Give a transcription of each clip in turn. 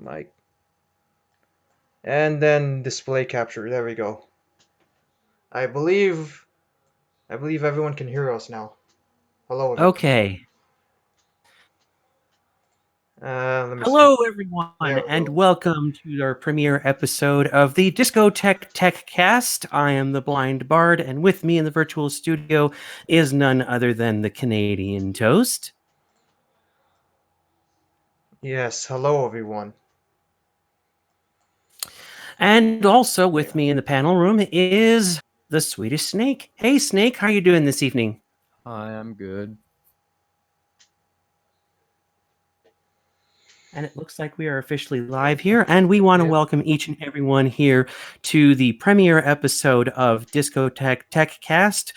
mic. And then display capture. There we go. I believe everyone can hear us now. Hello, everyone. Okay. Let me see. Hello, everyone, There we and go. welcome to our premiere episode of the DiscoTechCast. I am the Blind Bard, and with me in the virtual studio is none other than the Canadian Toast. Yes, hello, everyone. And also with Yeah. me in the panel room is the Swedish Snake. Hey, Snake, how are you doing this evening? I am good. And it looks like we are officially live here, and we want to welcome each and everyone here to the premiere episode of DiscoTechCast,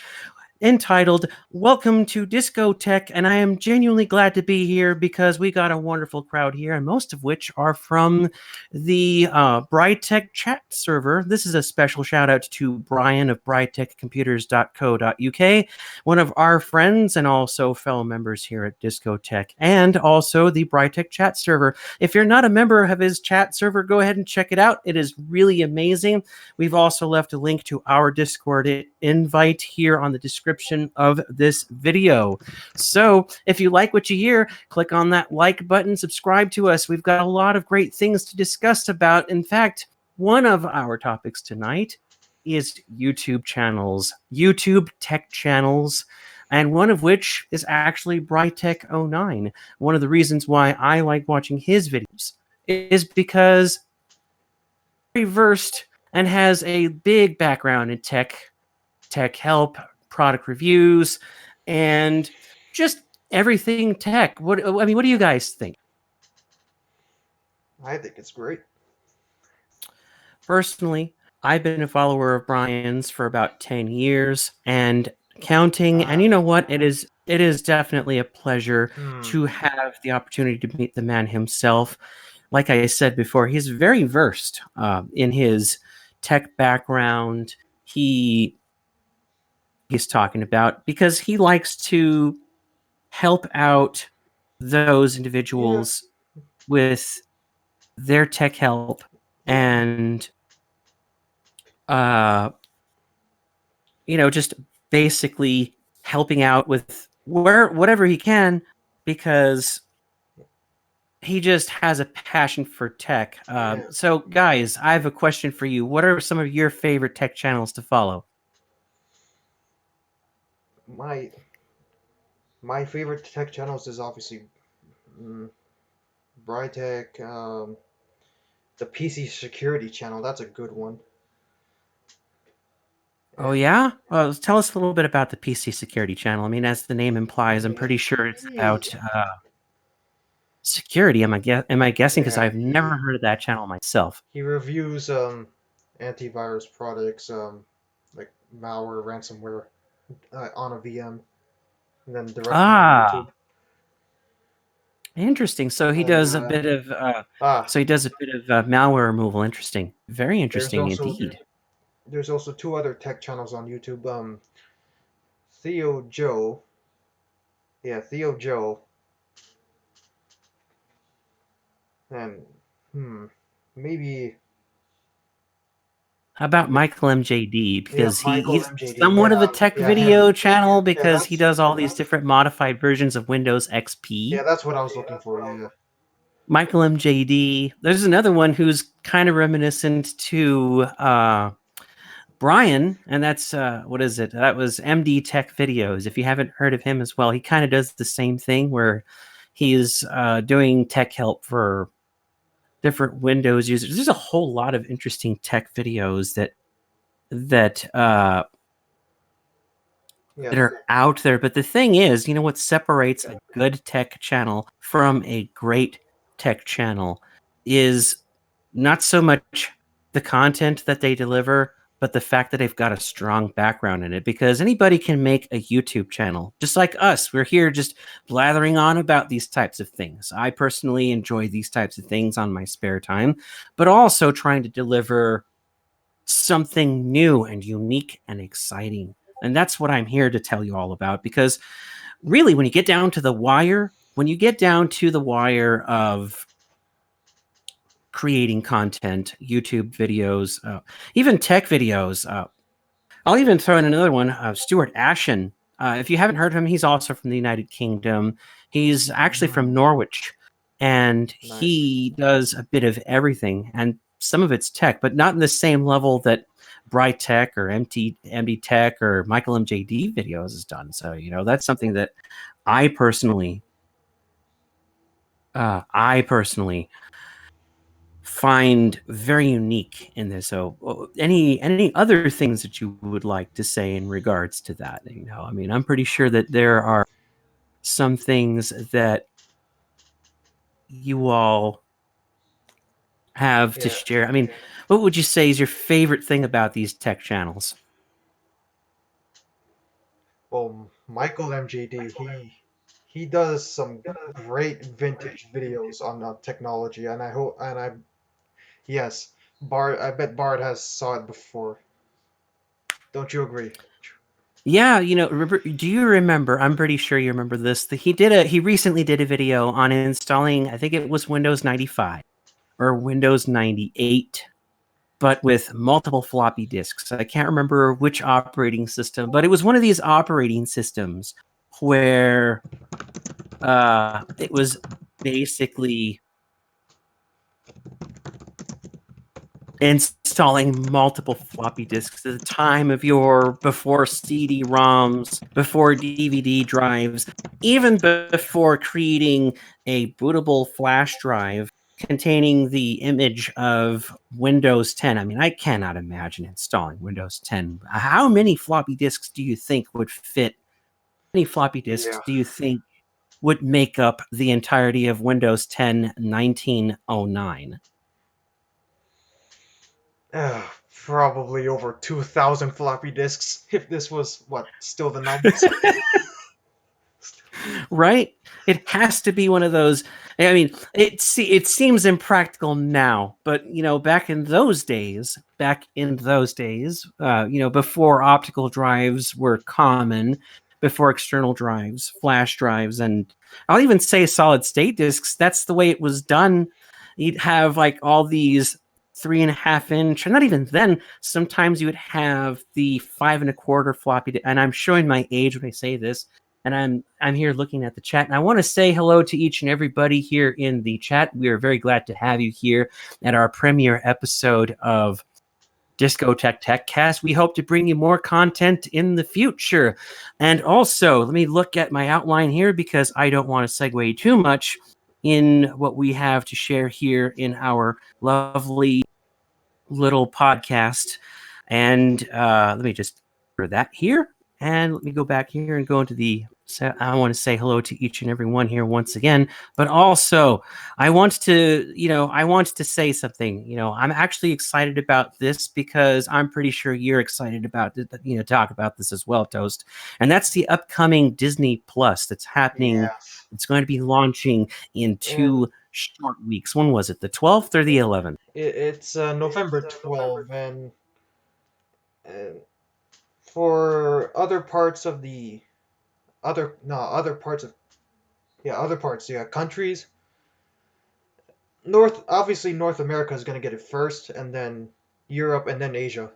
entitled Welcome to DiscoTech, and I am genuinely glad to be here because we got a wonderful crowd here, and most of which are from the Brytech chat server. This is a special shout out to Brian of brytechcomputers.co.uk, one of our friends and also fellow members here at DiscoTech, and also the Brytech chat server. If you're not a member of his chat server, go ahead and check it out. It is really amazing. We've also left a link to our Discord invite here on the description of this video. So if you like what you hear, click on that like button, subscribe to us. We've got a lot of great things to discuss about. In fact, one of our topics tonight is YouTube channels, YouTube tech channels, and one of which is actually Brytech09. One of the reasons why I like watching his videos is because he's very versed and has a big background in tech help, product reviews, and just everything tech. What do you guys think? I think it's great. Personally, I've been a follower of Brian's for about 10 years and counting, and you know what? It is definitely a pleasure to have the opportunity to meet the man himself. Like I said before, he's very versed in his tech background. He's talking about because he likes to help out those individuals with their tech help and just basically helping out with whatever he can because he just has a passion for tech. So guys, I have a question for you. What are some of your favorite tech channels to follow? My favorite tech channels is obviously Brytech, the PC security channel. That's a good one. Oh yeah? Well, tell us a little bit about the PC security channel. I mean, as the name implies, I'm pretty sure it's about security. Am I guessing? Because I've never heard of that channel myself. He reviews antivirus products, like malware, ransomware, on a VM, and then directly on YouTube. Interesting. So he does a bit of malware removal. Interesting. Very interesting indeed. There's also two other tech channels on YouTube. Theo Joe. Yeah, Theo Joe. And maybe. How about Michael MJD? Because he's MJD, somewhat of a tech video channel because he does all these different modified versions of Windows XP. Yeah, that's what I was looking for. Yeah. Michael MJD. There's another one who's kind of reminiscent to Brian, and that's what is it? That was MD Tech Videos. If you haven't heard of him as well, he kind of does the same thing where he's doing tech help for different Windows users. There's a whole lot of interesting tech videos that are out there. But the thing is, what separates a good tech channel from a great tech channel is not so much the content that they deliver, but the fact that they've got a strong background in it. Because anybody can make a YouTube channel, just like us. We're here just blathering on about these types of things. I personally enjoy these types of things on my spare time, but also trying to deliver something new and unique and exciting. And that's what I'm here to tell you all about. Because really, when you get down to the wire of creating content, YouTube videos, even tech videos. I'll even throw in another one, Stuart Ashen. If you haven't heard of him, he's also from the United Kingdom. He's actually from Hmm, Norwich, and nice. he does a bit of everything, and some of it's tech, but not in the same level that Bright Tech or MD Tech or Michael MJD videos has done. So, that's something that I personally, I personally find very unique in this. So, any other things that you would like to say in regards to that? I mean, I'm pretty sure that there are some things that you all have to Yeah. share. I mean, what would you say is your favorite thing about these tech channels? Well, Michael MJD, he does some great vintage videos on technology, and I hope and I yes, Bard. I bet Bard has saw it before. Don't you agree? Yeah, do you remember? I'm pretty sure you remember this. He recently did a video on installing, I think it was Windows 95 or Windows 98, but with multiple floppy disks. I can't remember which operating system, but it was one of these operating systems where it was basically installing multiple floppy disks at the time of before CD-ROMs, before DVD drives, even before creating a bootable flash drive containing the image of Windows 10. I mean, I cannot imagine installing Windows 10. How many floppy disks do you think would fit? How many floppy disks Yeah. do you think would make up the entirety of Windows 10 1909? Probably over 2,000 floppy disks. If this was what still the 90s. Right? It has to be one of those. I mean, it seems impractical now, but back in those days, before optical drives were common, before external drives, flash drives, and I'll even say solid state disks. That's the way it was done. You'd have like all these 3.5 inch, and not even then. Sometimes you would have the 5.25 floppy, and I'm showing my age when I say this, and I'm here looking at the chat, and I want to say hello to each and everybody here in the chat. We are very glad to have you here at our premiere episode of DiscoTech TechCast. We hope to bring you more content in the future. And also, let me look at my outline here because I don't want to segue too much in what we have to share here in our lovely little podcast. And let me just for that here. And let me go back here and go into I want to say hello to each and every one here once again. But also, I want to say something. I'm actually excited about this because I'm pretty sure you're excited about talk about this as well, Toast. And that's the upcoming Disney Plus that's happening. Yes. It's going to be launching in And 2 short weeks. When was it? The 12th or the 11th? it's November 12, and for other parts of the other parts of countries. North America is going to get it first, and then Europe, and then Asia.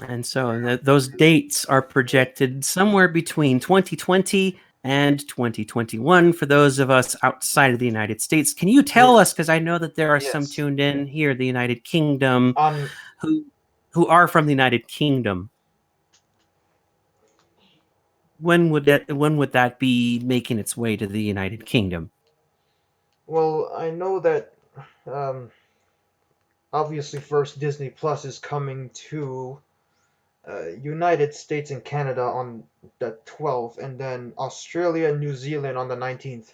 And so those dates are projected somewhere between 2020 and 2021 for those of us outside of the United States. Can you tell us, Yes. because I know that there are some Yes. tuned in here, the United Kingdom, On who who are from the United Kingdom. When would that be making its way to the United Kingdom? Well, I know that um, obviously first Disney Plus is coming to United States and Canada on the 12th, and then Australia and New Zealand on the 19th.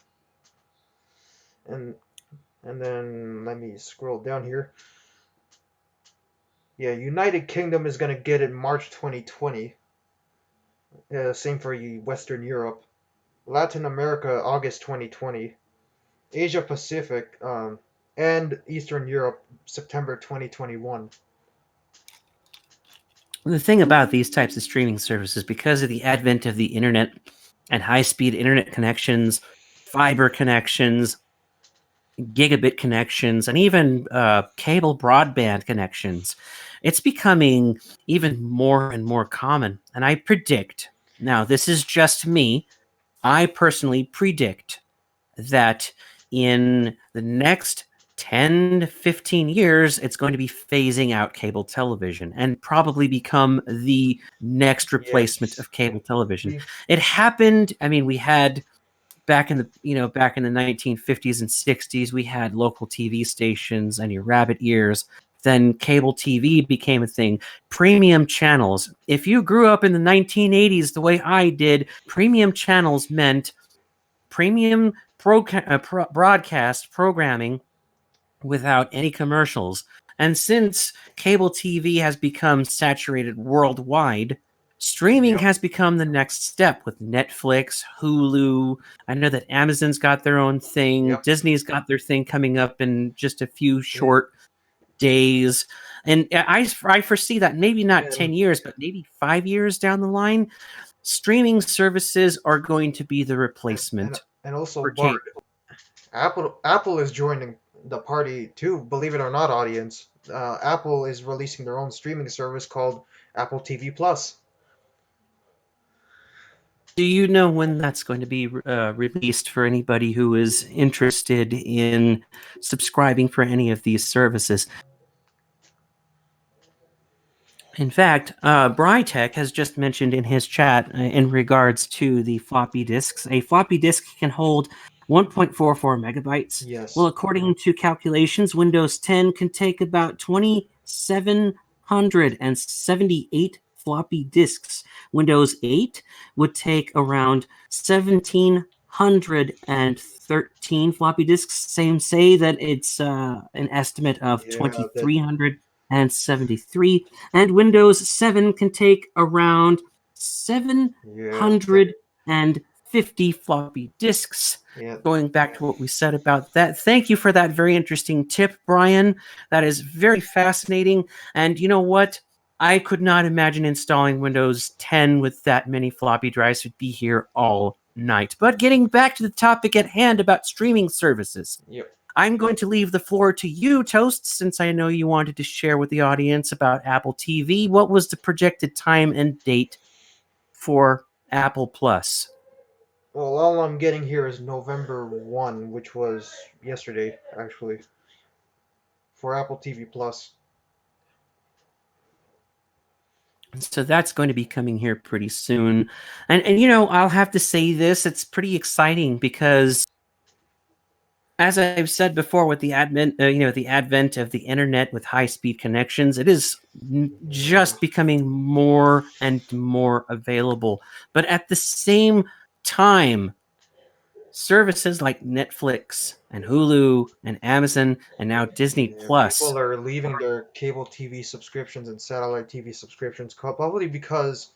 And and then let me scroll down here. Yeah, United Kingdom is gonna get it March 2020. Same for Western Europe. Latin America August 2020. Asia Pacific and Eastern Europe September 2021. The thing about these types of streaming services, because of the advent of the internet and high-speed internet connections, fiber connections, gigabit connections, and even cable broadband connections, it's becoming even more and more common. And I predict, now this is just me, I personally predict that in the next 10 to 15 years, it's going to be phasing out cable television and probably become the next replacement Yes, of cable television. we've It happened, I mean, we had back in the 1950s and 60s, we had local TV stations and your rabbit ears. Then cable TV became a thing. Premium channels. If you grew up in the 1980s the way I did, premium channels meant premium broadcast programming without any commercials. And since cable TV has become saturated worldwide, streaming yep, has become the next step with Netflix, Hulu. I know that Amazon's got their own thing, yep, Disney's got their thing coming up in just a few yeah, short days. And I foresee that maybe not 10 and years, but maybe 5 years down the line, streaming services are going to be the and and, replacement and also for Bart, cable. Apple is joining the party too. Believe it or not, audience. Apple is releasing their own streaming service called Apple TV Plus. Do you know when that's going to be released for anybody who is interested in subscribing for any of these services? In fact, Brytech has just mentioned in his chat in regards to the floppy disks. A floppy disk can hold 1.44 megabytes. Well, Yes. according to calculations, Windows 10 can take about 2,778 floppy disks. Windows 8 would take around 1,713 floppy disks. Same say that it's an estimate of Yeah. That. 2,373, and Windows 7 can take around Yeah. That. 750 floppy disks. Yeah. Going back to what we said about that, thank you for that very interesting tip, Brian. That is very fascinating. And you know what? I could not imagine installing Windows 10 with that many floppy drives. Would be here all night. But getting back to the topic at hand about streaming services, Yep. I'm going to leave the floor to you, Toast, since I know you wanted to share with the audience about Apple TV. What was the projected time and date for Apple Plus? Well, all I'm getting here is November 1, which was yesterday, actually, for Apple TV Plus. So that's going to be coming here pretty soon. And you know, I'll have to say this, it's pretty exciting because as I've said before, with the advent of the internet with high-speed connections, it is Yeah. just becoming more and more available. But at the same time, services like Netflix and Hulu and Amazon and now Disney Yeah. Plus, People are leaving their cable TV subscriptions and satellite TV subscriptions probably because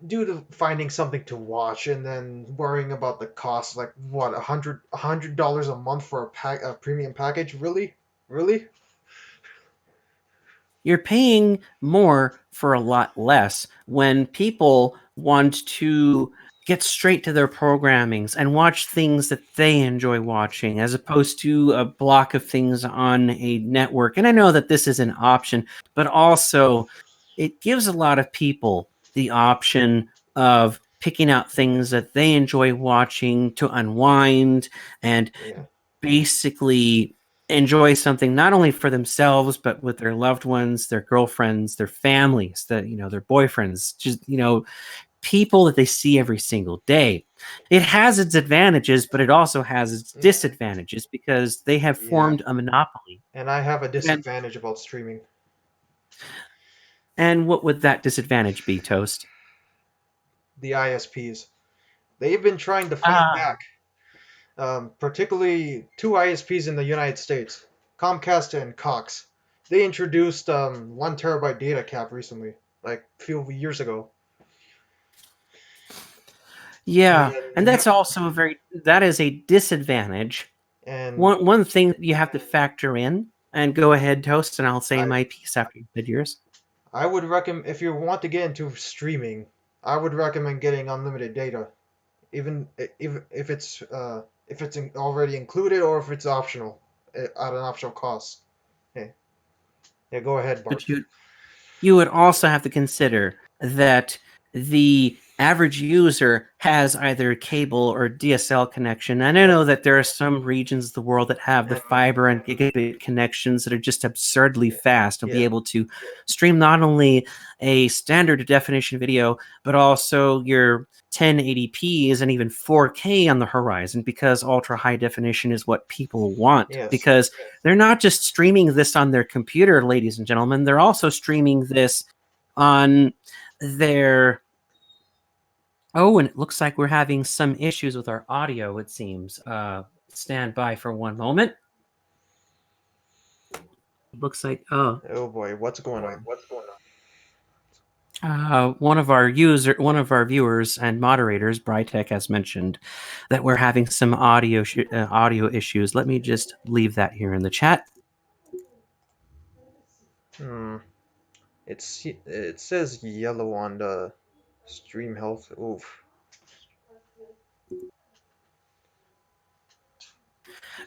due to finding something to watch and then worrying about the cost, like what, $100 a month for a premium package? Really, really? you're paying more for a lot less when people want to get straight to their programmings and watch things that they enjoy watching as opposed to a block of things on a network. And I know that this is an option, but also it gives a lot of people the option of picking out things that they enjoy watching to unwind and Yeah, basically enjoy something not only for themselves but with their loved ones, their girlfriends, their families, their boyfriends, just people that they see every single day. It has its advantages, but it also has its yeah, disadvantages because they have yeah. formed a monopoly. And I have a And disadvantage about streaming. what would that disadvantage be, Toast? The ISPs. They've been trying to fight Ah, back, particularly two ISPs in the United States, Comcast and Cox. They introduced 1 terabyte data cap recently, like a few years ago. yeah, and And that's also that is a disadvantage. and One thing that you have to factor in, and go ahead, Toast, and I'll say I my piece after you said yours. I would recommend if you want to get into streaming, I would recommend getting unlimited data, even if it's if it's already included or if it's optional at an optional cost. Hey, yeah, go ahead, Bart. But you would also have to consider that the average user has either cable or DSL connection. And I know that there are some regions of the world that have the fiber and gigabit connections that are just absurdly fast and be able to stream not only a standard definition video, but also your 1080p's and even 4K on the horizon, because ultra high definition is what people want. Yes. Because they're not just streaming this on their computer, ladies and gentlemen, they're also streaming this on their... Oh, and it looks like we're having some issues with our audio, it seems. Stand by for one moment. Looks like... Oh boy, what's going on? One of our viewers and moderators, Brytech, has mentioned that we're having some audio issues. Let me just leave that here in the chat. It says yellow on the stream health. Oof.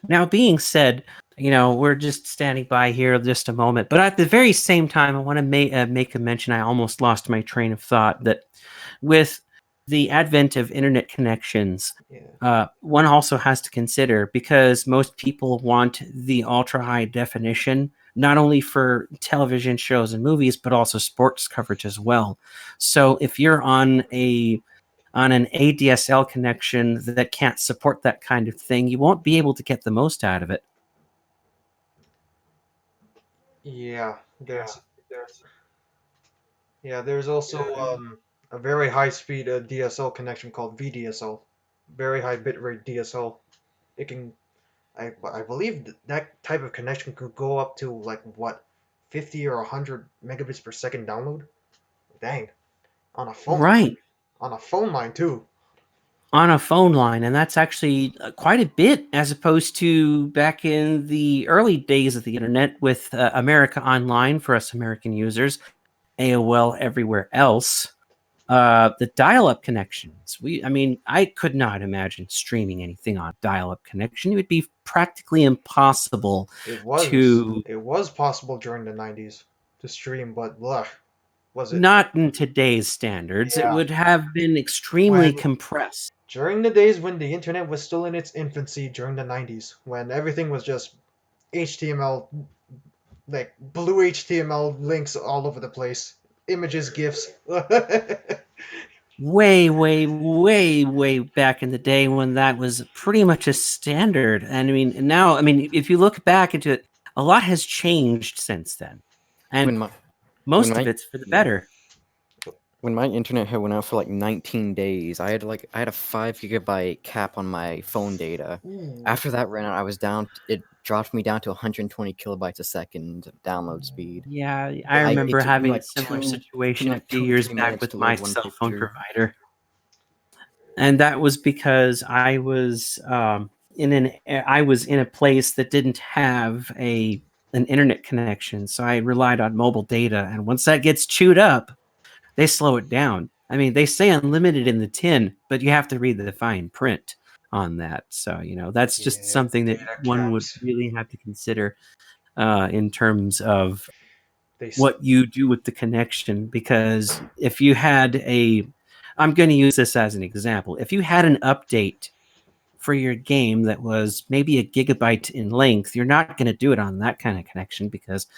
Now, being said, we're just standing by here just a moment, but at the very same time, I want to make a mention. I almost lost my train of thought that with the advent of internet connections, one also has to consider, because most people want the ultra high definition, not only for television shows and movies, but also sports coverage as well. So if you're on an ADSL connection that can't support that kind of thing, you won't be able to get the most out of it. Yeah, there's also a very high speed DSL connection called VDSL, very high bitrate DSL. It can, I believe that type of connection could go up to like what, 50 or 100 megabits per second download. Dang, on a phone. Right. On a phone line too. On a phone line, and that's actually quite a bit, as opposed to back in the early days of the internet with America Online for us American users, AOL everywhere else. The dial-up connections. I could not imagine streaming anything on dial-up connection. It would be practically impossible. It was possible during the 90s to stream, but was it? Not in today's standards. Yeah. It would have been extremely compressed. During the days when the internet was still in its infancy, during the 90s, when everything was just HTML, like blue HTML links all over the place, images, GIFs. Way, way, way, way back in the day when that was pretty much a standard. And now, if you look back into it, a lot has changed since then. And most of it's for the better. When my internet had went out for like 19 days, I had a 5 gigabyte cap on my phone data. Ooh. After that ran out, it dropped me down to 120 kilobytes a second download speed. Yeah, I remember having a similar situation a few years back with my cell phone provider. And that was because I was in a place that didn't have an internet connection, so I relied on mobile data. And once that gets chewed up, they slow it down. They say unlimited in the tin, but you have to read the fine print on that. So, that's just something that one would really have to consider in terms of what you do with the connection. Because if you had I'm going to use this as an example. If you had an update for your game that was maybe a gigabyte in length, you're not going to do it on that kind of connection, because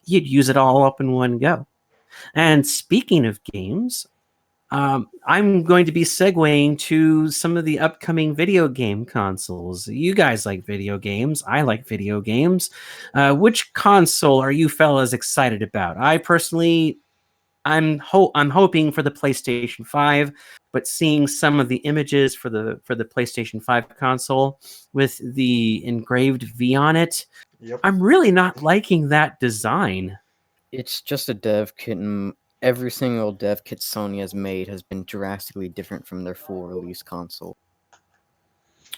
you'd use it all up in one go. And speaking of games, I'm going to be segueing to some of the upcoming video game consoles. You guys like video games. I like video games. Which console are you fellas excited about? I personally, I'm hoping for the PlayStation 5, but seeing some of the images for the PlayStation 5 console with the engraved V on it, I'm really not liking that design. It's just a dev kit, and every single dev kit Sony has made has been drastically different from their full release console.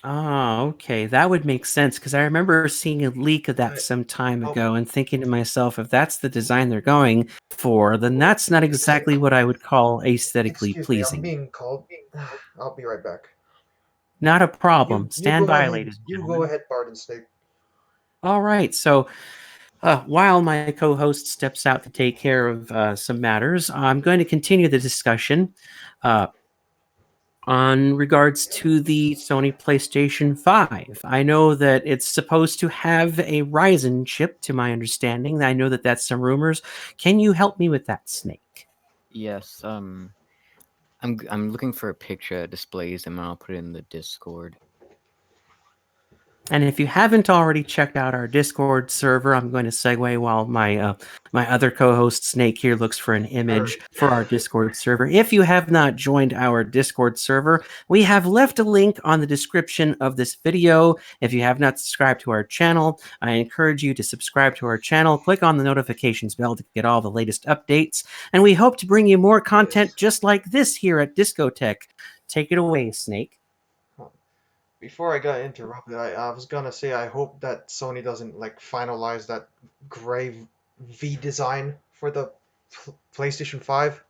Oh, okay. That would make sense, because I remember seeing a leak of that some time ago and thinking to myself, if that's the design they're going for, then that's not exactly what I would call aesthetically pleasing. I'm being called. I'll be right back. Not a problem. You Stand go by, ahead. ladies and You go gentlemen. ahead, Bart and Snake. All right. So while my co host steps out to take care of some matters, I'm going to continue the discussion uh, on regards to the Sony PlayStation 5. I know that it's supposed to have a Ryzen chip, to my understanding. I know that that's some rumors. Can you help me with that, Snake? Yes. I'm looking for a picture that displays them, and I'll put it in the Discord. And if you haven't already checked out our Discord server, I'm going to segue while my other co-host Snake here looks for an image Alright. for our Discord server. If you have not joined our Discord server, we have left a link on the description of this video. If you have not subscribed to our channel, I encourage you to subscribe to our channel. Click on the notifications bell to get all the latest updates. And we hope to bring you more content just like this here at DiscoTech. Take it away, Snake. Before I got interrupted, I was gonna say I hope that Sony doesn't like finalize that gray V design for the PlayStation 5.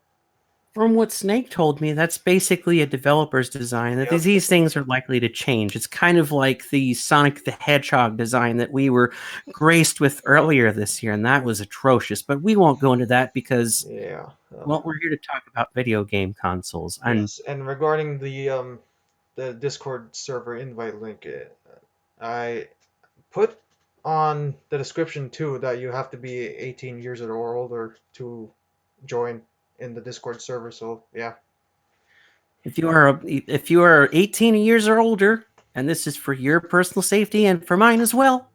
From what Snake told me, that's basically a developer's design. That Yep. these things are likely to change. It's kind of like the Sonic the Hedgehog design that we were graced with earlier this year, and that was atrocious. But we won't go into that because, Yeah. well, we're here to talk about video game consoles. And Yes. And regarding the Discord server invite link, I put on the description too that you have to be 18 years or older to join in the Discord server. So yeah. if you are 18 years or older, and this is for your personal safety and for mine as well,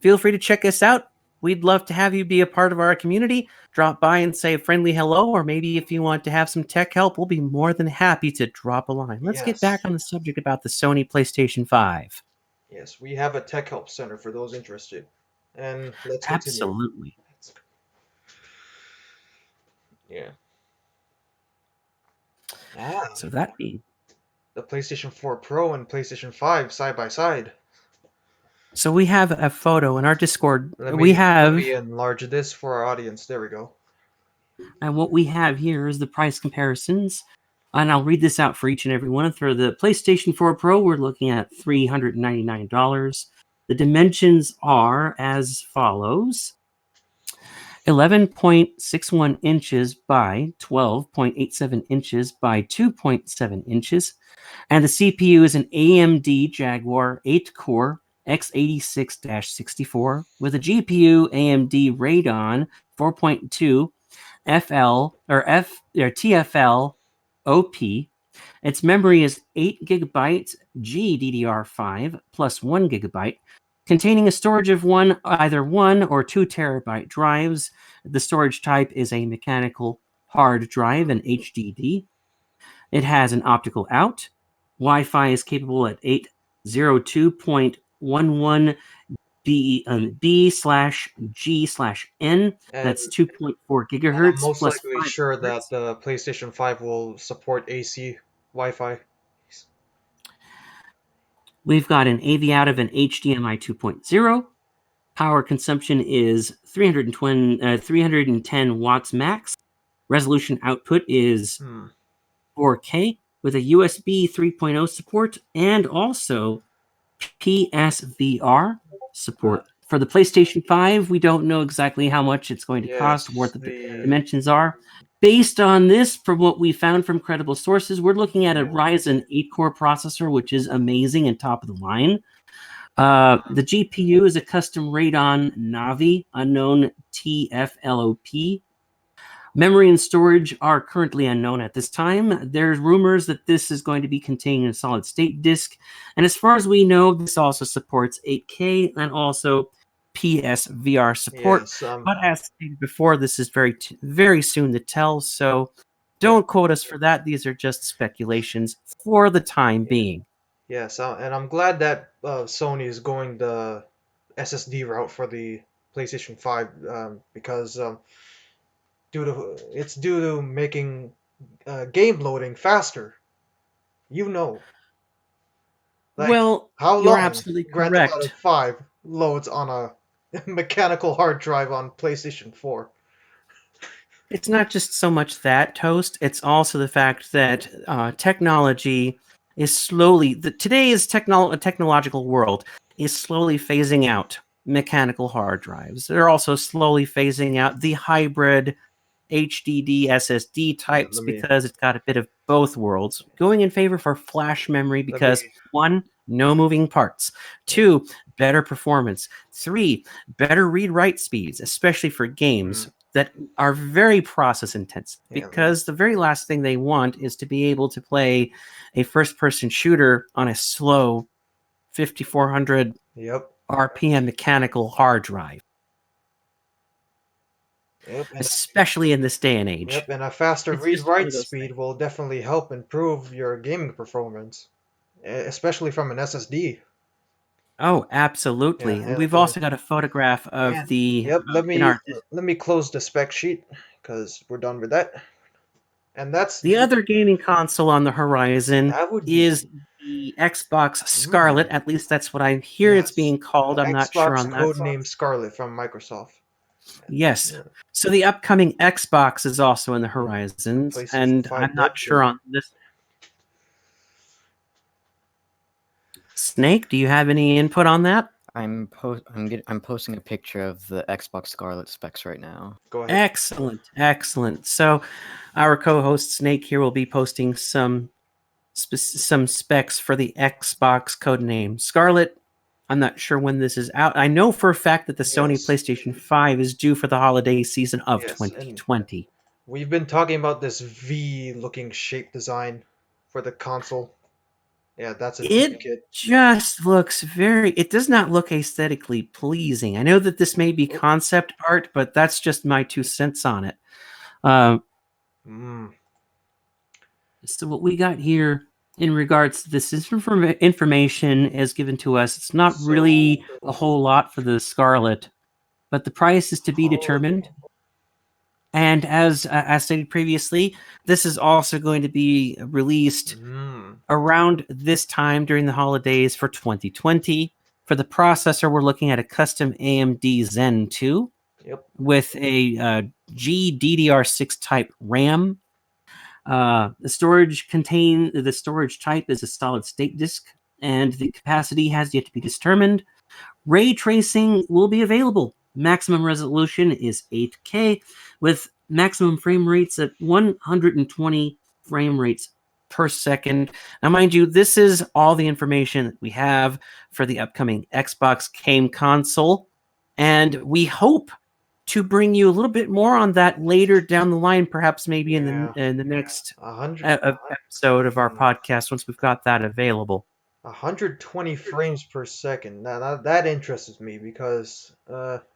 feel free to check us out. We'd love to have you be a part of our community. Drop by and say a friendly hello, or maybe if you want to have some tech help, we'll be more than happy to drop a line. Let's get back Yes. on the subject about the Sony PlayStation 5. Yes, we have a tech help center for those interested. And let's continue. Absolutely. Yeah. Ah, So that being the PlayStation 4 Pro and PlayStation 5 side by side. so we have a photo in our Discord. Let We me let have me enlarge this for our audience. There we go. And what we have here is the price comparisons. And I'll read this out for each and every one. For the PlayStation 4 Pro, we're looking at $399. The dimensions are as follows: 11.61 inches by 12.87 inches by 2.7 inches. And the CPU is an AMD Jaguar 8 core x86 64 with a GPU AMD Radeon 4.2 FL or TFL OP. Its memory is 8 gigabytes GDDR5 plus 1 gigabyte, containing a storage of either 1 or 2 terabyte drives. The storage type is a mechanical hard drive, an HDD. It has an optical out. Wi-Fi is capable at 802.11 B/G/N. And That's 2.4 I'm gigahertz most plus likely 5 sure that gigahertz. the PlayStation 5 will support AC Wi-Fi. We've got an AV out of an HDMI 2.0. Power consumption is 310 watts max. Resolution output is Hmm. 4K with a USB 3.0 support and also PSVR support. For the PlayStation 5, we don't know exactly how much it's going to cost, what Yes, the the dimensions are. Based on this, from what we found from credible sources, we're looking at a Ryzen 8 core processor, which is amazing and top of the line. The GPU is a custom Radeon Navi, unknown TFLOP. Memory and storage are currently unknown at this time. There's rumors that this is going to be containing a solid state disk. And as far as we know, this also supports 8K and also PSVR support. yes, But as stated before, this is very soon to tell. So don't quote us for that. These are just speculations for the time yeah, being. yes, and I'm glad that Sony is going the SSD route for the PlayStation 5 because due to making game loading faster. You know, like Well, how you're long absolutely Grand Theft Auto correct. 5 loads on a mechanical hard drive on PlayStation 4. It's not just so much that, Toast. It's also the fact that technology is slowly today's technological world is slowly phasing out mechanical hard drives. They're also slowly phasing out the hybrid HDD SSD types let me because it's got a bit of both worlds, going in favor for flash memory let me because one, no moving parts, two, better performance, three, better read write speeds, especially for games that are very process intensive, Yeah, because the very last thing they want is to be able to play a first person shooter on a slow 5400 yep. RPM mechanical hard drive, Yep. especially in this day and age. Yep, and a faster It's just one read-write of those things. speed will definitely help improve your gaming performance, especially from an SSD. Oh, Yeah, absolutely. And and we've also got a photograph of and the yep. Let in me our let me close the spec sheet because we're done with that. And that's the other gaming console on the horizon that would be is the Xbox Scarlett. mm, At least that's what I hear it's yes, being called. I'm not sure Xbox on that. codename Scarlett from Microsoft. Yes. Yeah, So the upcoming Xbox is also in the mm, horizons, PlayStation and 5 I'm not dev sure kit. on this. Snake, do you have any input on that? I'm posting a picture of the Xbox Scarlett specs right now. Go ahead. Excellent, excellent. So our co-host Snake here will be posting some specs for the Xbox codename Scarlett. I'm not sure when this is out. I know for a fact that the Sony Yes, PlayStation 5 is due for the holiday season of yes, and 2020. we've been talking about this V-looking shape design for the console. Yeah, that's a dev It kit. just looks it does not look aesthetically pleasing. I know that this may be Oh, concept art, but that's just my 2 cents on it. Um, mm, so what we got here in regards to this information as given to us, it's not so, really a whole lot for the Scarlet, but the price is to be oh, determined. And as stated previously, this is also going to be released around this time during the holidays for 2020. For the processor, we're looking at a custom AMD Zen 2 yep. with a GDDR6 type RAM. The storage type is a solid state disk, and the capacity has yet to be determined. Ray tracing will be available. Maximum resolution is 8K with maximum frame rates at 120 frame rates per second. Now, mind you, this is all the information that we have for the upcoming Xbox game console, and we hope to bring you a little bit more on that later down the line, perhaps maybe Yeah, in the next 100, episode of our mm, podcast once we've got that available. 120 frames per second. Now that interests me because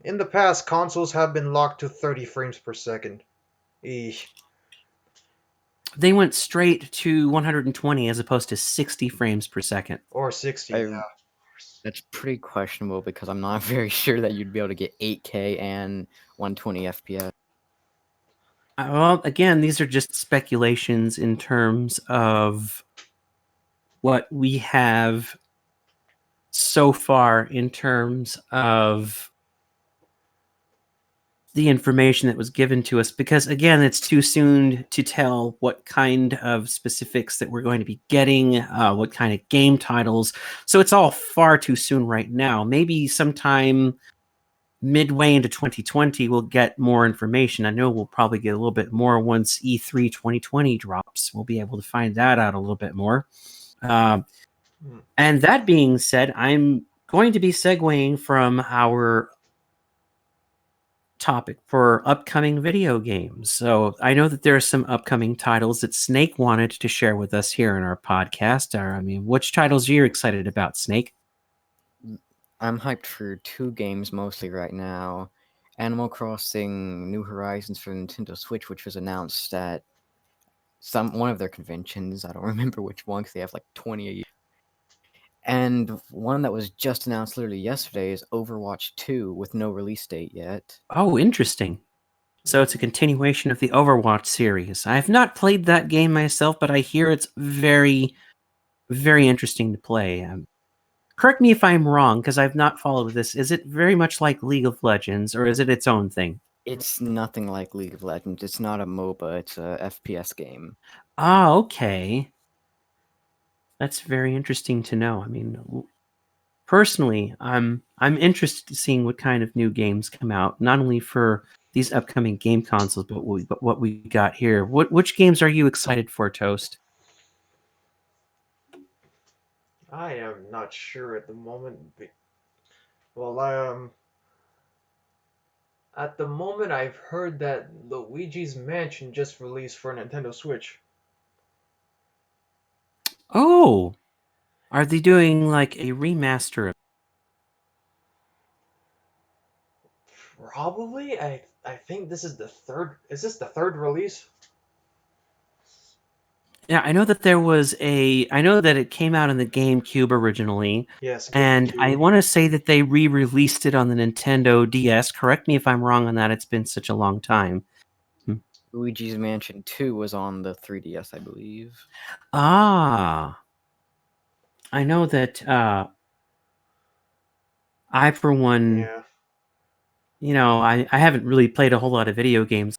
in the past consoles have been locked to 30 frames per second. Eesh. They went straight to 120 as opposed to 60 frames per second. Or 60. I, Yeah. that's pretty questionable because I'm not very sure that you'd be able to get 8K and 120 FPS. Well, again, these are just speculations in terms of what we have so far in terms of the information that was given to us, because again, it's too soon to tell what kind of specifics that we're going to be getting, what kind of game titles. So it's all far too soon right now. Maybe sometime midway into 2020 we'll get more information. I know we'll probably get a little bit more once E3 2020 drops. We'll be able to find that out a little bit more. Mm. And that being said, I'm going to be segueing from our topic for upcoming video games. So I know that there are some upcoming titles that Snake wanted to share with us here in our podcast. I mean, which titles are you excited about, Snake? I'm hyped for 2 games mostly right now. Animal Crossing New Horizons for Nintendo Switch, which was announced at one of their conventions. I don't remember which one because they have like 20 a year. And one that was just announced literally yesterday is Overwatch 2 with no release date yet. Oh, interesting. So it's a continuation of the Overwatch series. I have not played that game myself, but I hear it's very, very interesting to play. Correct me if I'm wrong, because I've not followed this. Is it very much like League of Legends, or is it its own thing? It's nothing like League of Legends. It's not a MOBA. It's a FPS game. Ah, okay. That's very interesting to know. I mean, personally, I'm interested in seeing what kind of new games come out, not only for these upcoming game consoles, but what we got here. Which games are you excited for, Toast? I am not sure at the moment. Well, at the moment I've heard that Luigi's Mansion just released for Nintendo Switch. Oh, are they doing like a remaster of? Probably. I think this is the third. Is this the third release? Yeah, I know that there was a. I know that it came out on the GameCube originally, Yes, and I GameCube. want to say that they re-released it on the Nintendo DS. Correct me if I'm wrong on that. It's been such a long time. Luigi's Mansion 2 was on the 3DS, I believe. Ah, I know that. I, for one, Yeah. I haven't really played a whole lot of video games,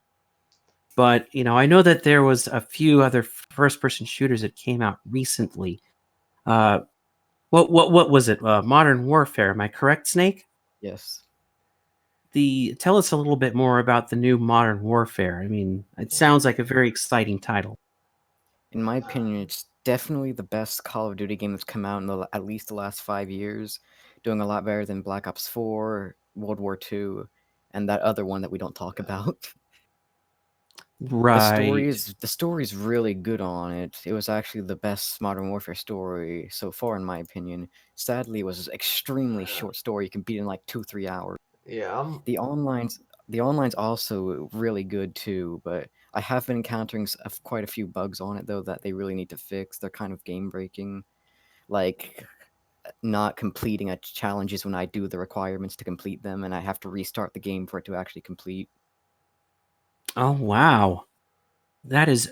but I know that there was a few other first-person shooters that came out recently. Uh, what was it? Modern Warfare. Am I correct, Snake? Yes. Tell us a little bit more about the new Modern Warfare. I mean, it sounds like a very exciting title. In my opinion, it's definitely the best Call of Duty game that's come out in at least the last 5 years, doing a lot better than Black Ops 4, World War II, and that other one that we don't talk about. Right. The story is really good on it. It was actually the best Modern Warfare story so far, in my opinion. Sadly, it was an extremely short story. You can beat in like 2-3 hours. Yeah. The online's the online's also really good too, but I have been encountering quite a few bugs on it though that they really need to fix. They're kind of game breaking, like not completing a challenges when I do the requirements to complete them, and I have to restart the game for it to actually complete. Oh wow, that is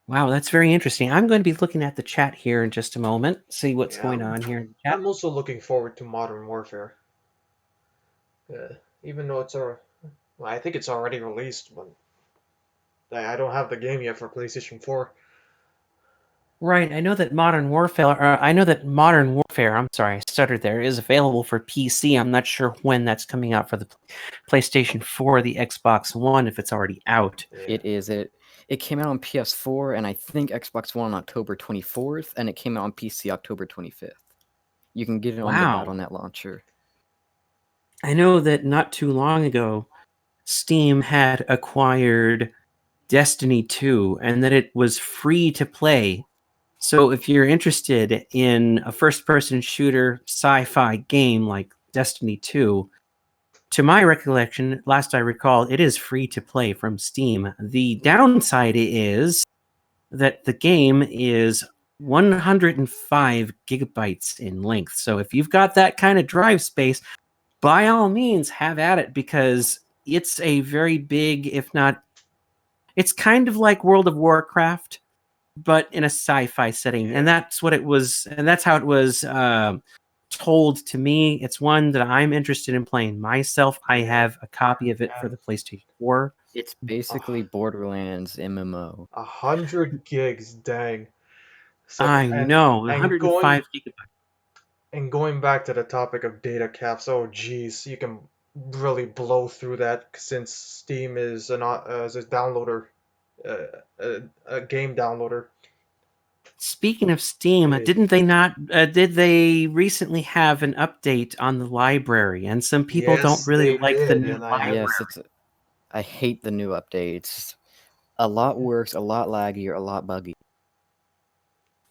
wow. That's very interesting. I'm going to be looking at the chat here in just a moment. See what's Yeah. going on here in the chat. I'm also looking forward to Modern Warfare. Even though well, I think it's already released, but I don't have the game yet for PlayStation 4. Right. I know that Modern Warfare. I know that Modern Warfare. I'm sorry, I stuttered there. Is available for PC. I'm not sure when that's coming out for the PlayStation 4, the Xbox One, if it's already out. Yeah. It came out on PS4 and I think Xbox One on October 24th, and it came out on PC October 25th. You can get it on the Wow. Battle.net launcher. I know that not too long ago, Steam had acquired Destiny 2 and that it was free to play. So if you're interested in a first-person shooter sci-fi game like Destiny 2, to my recollection, last I recall, it is free to play from Steam. The downside is that the game is 105 gigabytes in length. So if you've got that kind of drive space, by all means have at it, because it's a very big, if not, it's kind of like World of Warcraft, but in a sci-fi setting. And that's what it was, and that's how it was told to me. It's one that I'm interested in playing myself. I have a copy of it for the PlayStation 4. It's basically Borderlands MMO. 100 gigs, dang. So I know, and 105 gigabytes. going back to the topic of data caps, oh geez, you can really blow through that since Steam is is a downloader, a game downloader. Speaking of Steam, Eh, didn't they not? Did they recently have an update on the library? And some people don't yes, really they like the did, new and library. Yes, I hate the new updates. A lot worse, a lot laggier, a lot buggy.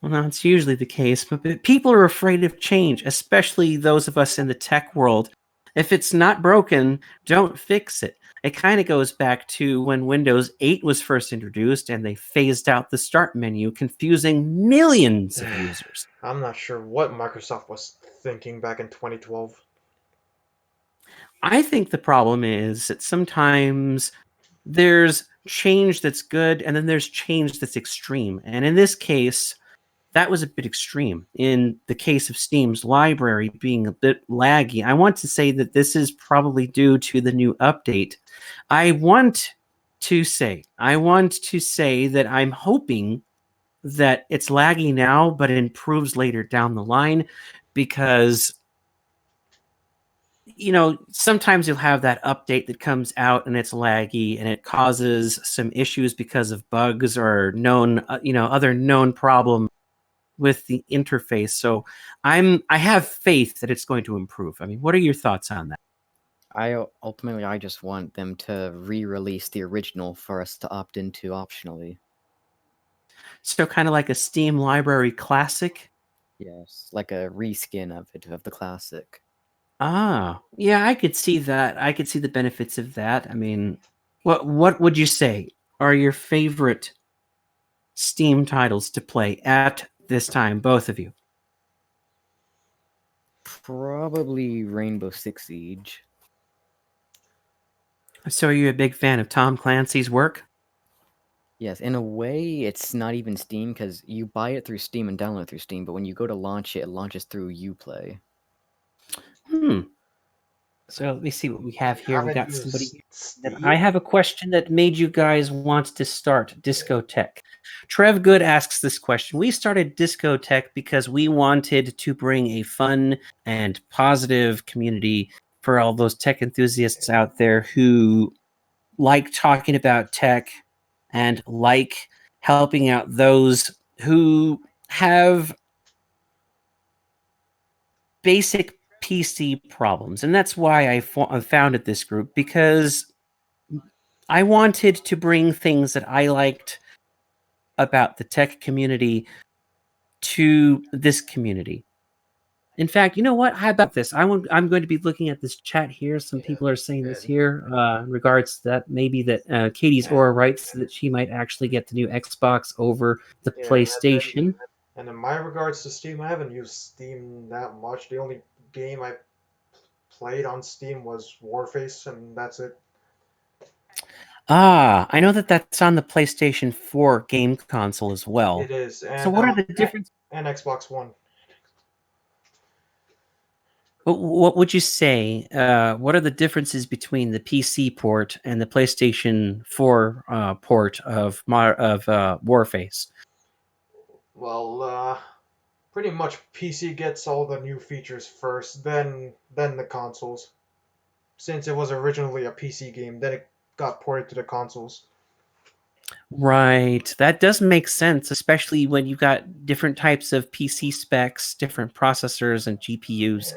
Well, that's usually the case, but people are afraid of change, especially those of us in the tech world. If it's not broken, don't fix it. It kind of goes back to when Windows 8 was first introduced and they phased out the start menu, confusing millions of users. I'm not sure what Microsoft was thinking back in 2012. I think the problem is that sometimes there's change that's good and then there's change that's extreme. And in this case, that was a bit extreme. In the case of Steam's library being a bit laggy, I want to say that this is probably due to the new update. I want to say that I'm hoping that it's laggy now, but it improves later down the line because sometimes you'll have that update that comes out and it's laggy and it causes some issues because of bugs or known, other known problem with the interface. So I have faith that it's going to improve. I mean, what are your thoughts on that? I just want them to re-release the original for us to opt into optionally. So kind of like a Steam Library Classic? Yes, like a reskin of it, of the classic. Ah, yeah, I could see that. I could see the benefits of that. I mean, what would you say are your favorite Steam titles to play at this time, both of you? Probably Rainbow Six Siege. So are you a big fan of Tom Clancy's work? Yes, in a way, it's not even Steam because you buy it through Steam and download it through Steam, but when you go to launch it, it launches through Uplay. So let me see what we have here. We Haven't got used somebody. Steam. I have a question that made you guys want to start DiscoTech. Trev Good asks this question. We started DiscoTech because we wanted to bring a fun and positive community for all those tech enthusiasts out there who like talking about tech and like helping out those who have basic PC problems. And that's why I founded this group, because I wanted to bring things that I liked about the tech community to this community. In fact, you know what? How about this? I'm going to be looking at this chat here. Some people are saying this here in regards to that. Maybe that Katie's Aura writes that she might actually get the new Xbox over the PlayStation. And in my regards to Steam, I haven't used Steam that much. The only game I played on Steam was Warface, and that's it. Ah, I know that that's on the PlayStation 4 game console as well. It is, and So what are the differences? And Xbox One. What would you say? What are the differences between the PC port and the PlayStation 4 port of Warface? Well, pretty much PC gets all the new features first, then the consoles. Since it was originally a PC game, then it got ported to the consoles. Right. That does make sense, especially when you've got different types of PC specs, different processors and GPUs,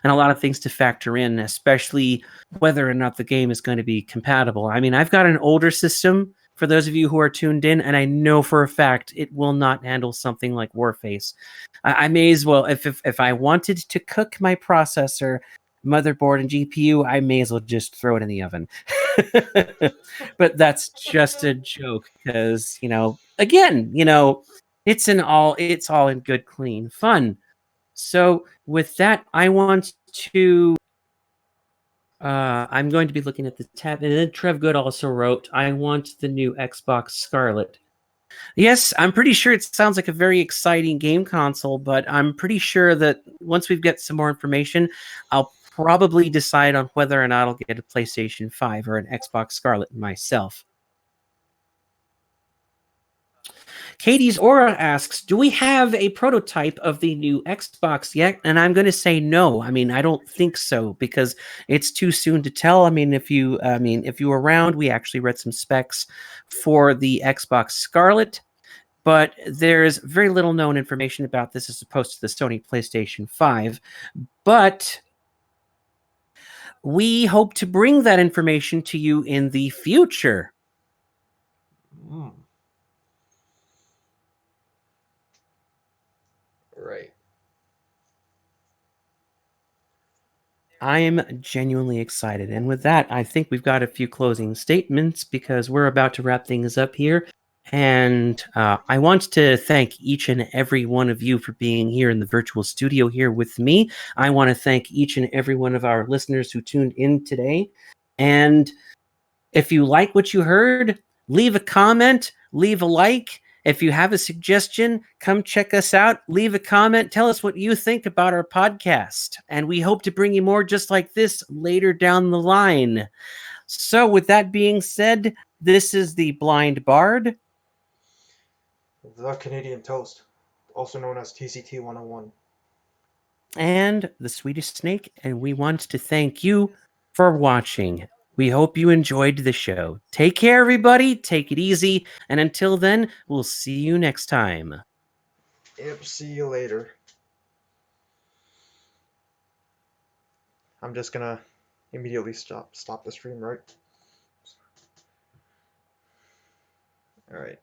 and a lot of things to factor in, especially whether or not the game is going to be compatible. I mean, I've got an older system, for those of you who are tuned in, and I know for a fact it will not handle something like Warface. I may as well, if I wanted to cook my processor, motherboard, and GPU, I may as well just throw it in the oven. But that's just a joke because, again, it's all in good, clean fun. So with that, I want to I'm going to be looking at the tab, and then Trev Good also wrote, I want the new Xbox Scarlett. Yes, I'm pretty sure it sounds like a very exciting game console, but I'm pretty sure that once we've got some more information, I'll probably decide on whether or not I'll get a PlayStation 5 or an Xbox Scarlett myself. Katie's Aura asks, do we have a prototype of the new Xbox yet? And I'm going to say no. I mean, I don't think so, because it's too soon to tell. I mean, if you were around, we actually read some specs for the Xbox Scarlett, but there's very little known information about this as opposed to the Sony PlayStation 5. But we hope to bring that information to you in the future. Right. I am genuinely excited. And with that, I think we've got a few closing statements because we're about to wrap things up here. And I want to thank each and every one of you for being here in the virtual studio here with me. I want to thank each and every one of our listeners who tuned in today. And if you like what you heard, leave a comment, leave a like. If you have a suggestion, come check us out. Leave a comment. Tell us what you think about our podcast. And we hope to bring you more just like this later down the line. So with that being said, this is the Blind Bard. The Canadian Toast, also known as TCT 101. And the Swedish Snake, and we want to thank you for watching. We hope you enjoyed the show. Take care, everybody. Take it easy. And until then, we'll see you next time. Yep, see you later. I'm just gonna immediately stop the stream, right? Alright.